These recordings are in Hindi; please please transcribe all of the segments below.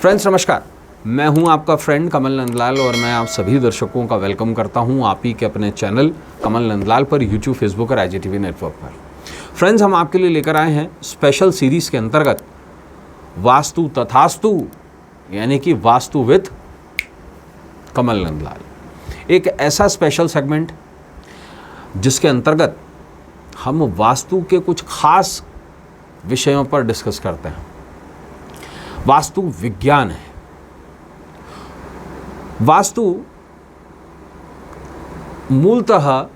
फ्रेंड्स नमस्कार, मैं हूं आपका फ्रेंड कमल नंदलाल और मैं आप सभी दर्शकों का वेलकम करता हूं आप ही के अपने चैनल कमल नंदलाल पर यूट्यूब, फेसबुक और IGTV नेटवर्क पर। फ्रेंड्स, हम आपके लिए लेकर आए हैं स्पेशल सीरीज़ के अंतर्गत वास्तु तथास्तु, यानी कि वास्तु विद कमल नंदलाल। एक ऐसा स्पेशल सेगमेंट जिसके अंतर्गत हम वास्तु के कुछ खास विषयों पर डिस्कस करते हैं। वास्तु विज्ञान है। वास्तु मूलतः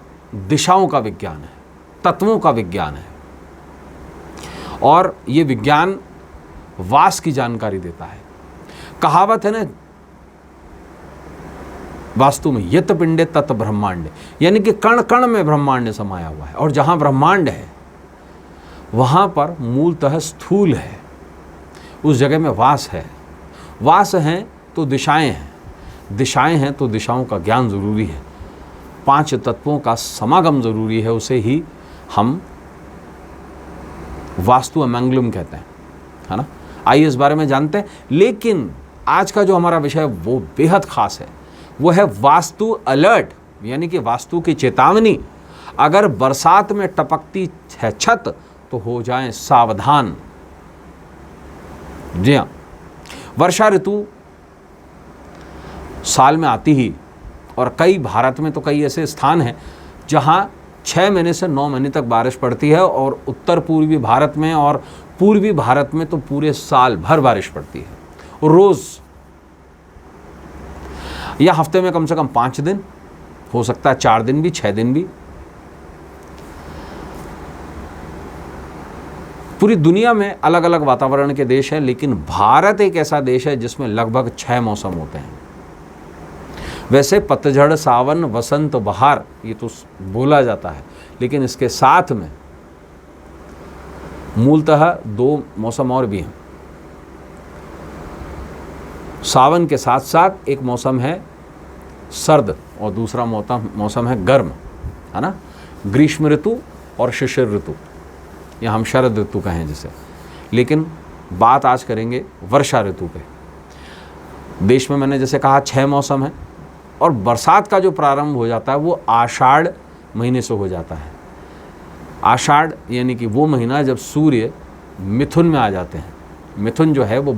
दिशाओं का विज्ञान है, तत्वों का विज्ञान है, और ये विज्ञान वास की जानकारी देता है। कहावत है ना वास्तु में, यत पिंडे तत् ब्रह्मांड, यानी कि कण कण में ब्रह्मांड समाया हुआ है, और जहां ब्रह्मांड है वहां पर मूलतः स्थूल है, उस जगह में वास है। वास हैं तो दिशाएं हैं, दिशाएं हैं तो दिशाओं का ज्ञान ज़रूरी है, 5 तत्वों का समागम ज़रूरी है, उसे ही हम वास्तु अमंगलम कहते हैं, है ना। आइए इस बारे में जानते हैं। लेकिन आज का जो हमारा विषय है वो बेहद खास है, वो है वास्तु अलर्ट, यानी कि वास्तु की चेतावनी। अगर बरसात में टपकती है छत तो हो जाएं सावधान। जी हाँ, वर्षा ऋतु साल में आती ही, और कई भारत में तो कई ऐसे स्थान हैं जहाँ 6 महीने से 9 महीने तक बारिश पड़ती है, और उत्तर पूर्वी भारत में और पूर्वी भारत में तो पूरे साल भर बारिश पड़ती है रोज़, या हफ्ते में कम से कम 5 दिन, हो सकता है 4 दिन भी, 6 दिन भी। पूरी दुनिया में अलग अलग वातावरण के देश हैं, लेकिन भारत एक ऐसा देश है जिसमें लगभग 6 मौसम होते हैं। वैसे पतझड़, सावन, वसंत, बहार ये तो बोला जाता है, लेकिन इसके साथ में मूलतः 2 मौसम और भी हैं। सावन के साथ साथ एक मौसम है सर्द और दूसरा मौसम है गर्म, है ना। ग्रीष्म ऋतु और शिशिर ऋतु, या हम शरद ऋतु कहें जिसे। लेकिन बात आज करेंगे वर्षा ऋतु पे। देश में मैंने जैसे कहा 6 मौसम है, और बरसात का जो प्रारंभ हो जाता है वो आषाढ़ महीने से हो जाता है। आषाढ़ यानी कि वो महीना जब सूर्य मिथुन में आ जाते हैं। मिथुन जो है वो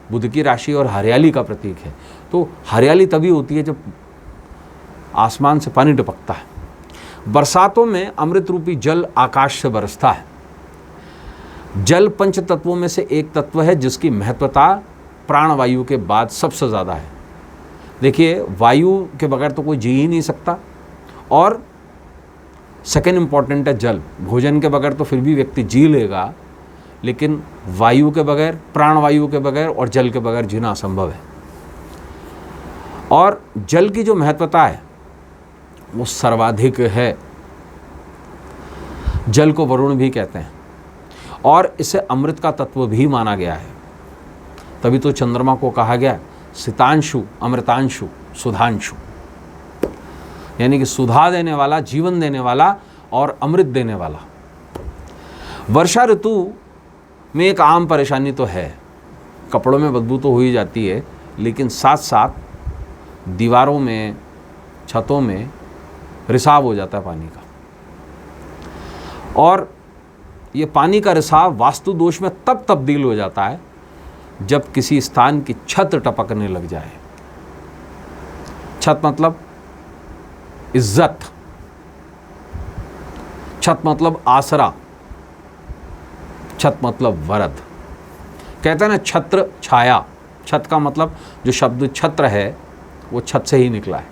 बुध की राशि और हरियाली का प्रतीक है। तो हरियाली तभी होती है जब आसमान से पानी टपकता है। बरसातों में अमृत रूपी जल आकाश से बरसता है। जल 5 तत्वों में से एक तत्व है जिसकी महत्वता प्राणवायु के बाद सबसे ज़्यादा है। देखिए, वायु के बगैर तो कोई जी ही नहीं सकता, और सेकेंड इम्पॉर्टेंट है जल। भोजन के बगैर तो फिर भी व्यक्ति जी लेगा, लेकिन वायु के बगैर, प्राणवायु के बगैर और जल के बगैर जीना असंभव है। और जल की जो महत्वता है वो सर्वाधिक है। जल को वरुण भी कहते हैं, और इसे अमृत का तत्व भी माना गया है। तभी तो चंद्रमा को कहा गया सितांशु, अमृतांशु, सुधांशु, यानी कि सुधा देने वाला, जीवन देने वाला और अमृत देने वाला। वर्षा ऋतु में एक आम परेशानी तो है, कपड़ों में बदबू तो हो ही जाती है, लेकिन साथ साथ दीवारों में, छतों में रिसाव हो जाता है पानी का। और ये पानी का रिसाव वास्तु दोष में तब तब्दील हो जाता है जब किसी स्थान की छत टपकने लग जाए। छत मतलब इज्जत, छत मतलब आसरा, छत मतलब वरद। कहते हैं ना छत्र छाया, छत का मतलब जो शब्द छत्र है वो छत से ही निकला है।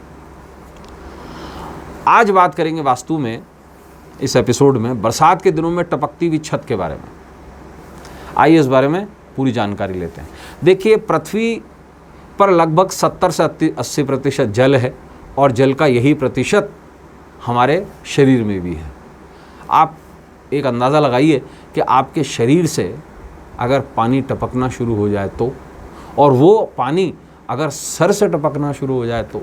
आज बात करेंगे वास्तु में, इस एपिसोड में, बरसात के दिनों में टपकती हुई छत के बारे में। आइए इस बारे में पूरी जानकारी लेते हैं। देखिए, पृथ्वी पर लगभग 70 से 80% जल है, और जल का यही प्रतिशत हमारे शरीर में भी है। आप एक अंदाज़ा लगाइए कि आपके शरीर से अगर पानी टपकना शुरू हो जाए तो, और वो पानी अगर सर से टपकना शुरू हो जाए तो,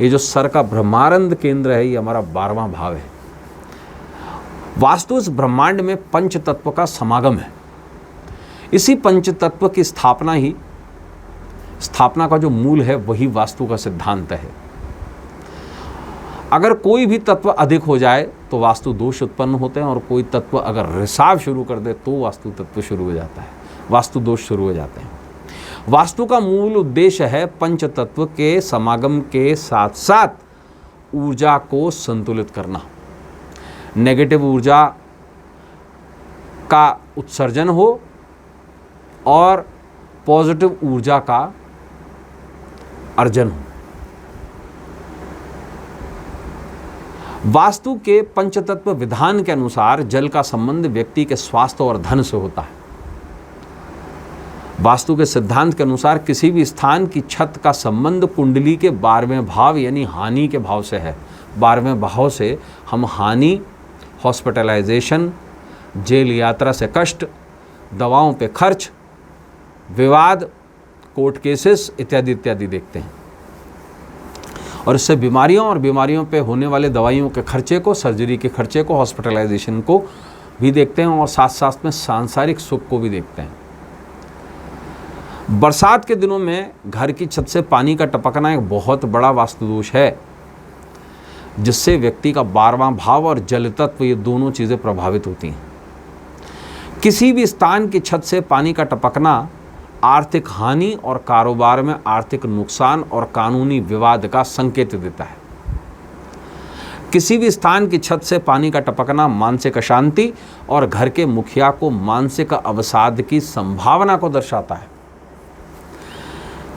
ये जो सर का ब्रह्मानंद केंद्र है ये हमारा 12वां भाव है। वास्तु इस ब्रह्मांड में पंच तत्व का समागम है। इसी पंच तत्व की स्थापना का जो मूल है वही वास्तु का सिद्धांत है। अगर कोई भी तत्व अधिक हो जाए तो वास्तु दोष उत्पन्न होते हैं, और कोई तत्व अगर रिसाव शुरू कर दे तो वास्तु तत्व शुरू हो जाता है, वास्तु दोष शुरू हो जाते हैं। वास्तु का मूल उद्देश्य है पंच तत्व के समागम के साथ साथ ऊर्जा को संतुलित करना। नेगेटिव ऊर्जा का उत्सर्जन हो और पॉजिटिव ऊर्जा का अर्जन हो। वास्तु के पंचतत्व विधान के अनुसार जल का संबंध व्यक्ति के स्वास्थ्य और धन से होता है। वास्तु के सिद्धांत के अनुसार किसी भी स्थान की छत का संबंध कुंडली के 12वें भाव यानी हानि के भाव से है। 12वें भाव से हम हानि, हॉस्पिटलाइजेशन, जेल यात्रा से कष्ट, दवाओं पे खर्च, विवाद, कोर्ट केसेस इत्यादि इत्यादि देखते हैं, और इससे बीमारियों पे होने वाले दवाइयों के खर्चे को, सर्जरी के खर्चे को, हॉस्पिटलाइजेशन को भी देखते हैं, और साथ साथ में सांसारिक सुख को भी देखते हैं। बरसात के दिनों में घर की छत से पानी का टपकना एक बहुत बड़ा वास्तु दोष है, जिससे व्यक्ति का 12वां भाव और जल तत्व ये दोनों चीज़ें प्रभावित होती हैं। किसी भी स्थान की छत से पानी का टपकना आर्थिक हानि और कारोबार में आर्थिक नुकसान और कानूनी विवाद का संकेत देता है। किसी भी स्थान की छत से पानी का टपकना मानसिक अशांति और घर के मुखिया को मानसिक अवसाद की संभावना को दर्शाता है।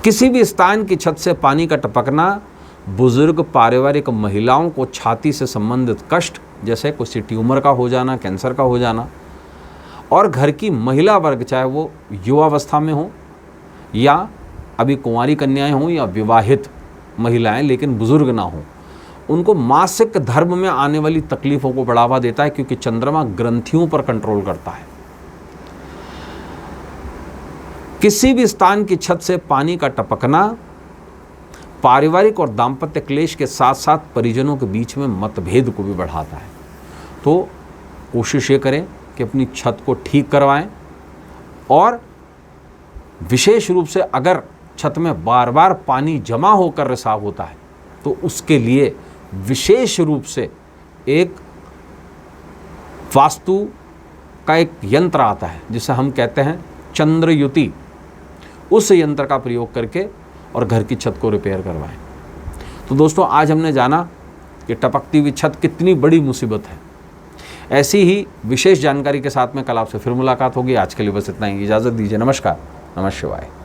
किसी भी स्थान की छत से पानी का टपकना बुजुर्ग पारिवारिक महिलाओं को छाती से संबंधित कष्ट, जैसे किसी ट्यूमर का हो जाना, कैंसर का हो जाना, और घर की महिला वर्ग, चाहे वो युवावस्था में हो या अभी कुंवारी कन्याएं हों या विवाहित महिलाएं लेकिन बुजुर्ग ना हों, उनको मासिक धर्म में आने वाली तकलीफ़ों को बढ़ावा देता है, क्योंकि चंद्रमा ग्रंथियों पर कंट्रोल करता है। किसी भी स्थान की छत से पानी का टपकना पारिवारिक और दाम्पत्य क्लेश के साथ साथ परिजनों के बीच में मतभेद को भी बढ़ाता है। तो कोशिश ये करें कि अपनी छत को ठीक करवाएं, और विशेष रूप से अगर छत में बार बार पानी जमा होकर रिसाव होता है तो उसके लिए विशेष रूप से एक वास्तु का एक यंत्र आता है जिसे हम कहते हैं चंद्रयुति। उस यंत्र का प्रयोग करके और घर की छत को रिपेयर करवाएं। तो दोस्तों, आज हमने जाना कि टपकती हुई छत कितनी बड़ी मुसीबत है। ऐसी ही विशेष जानकारी के साथ में कल आपसे फिर मुलाकात होगी। आज के लिए बस इतना ही, इजाज़त दीजिए। नमस्कार, नमः शिवाय।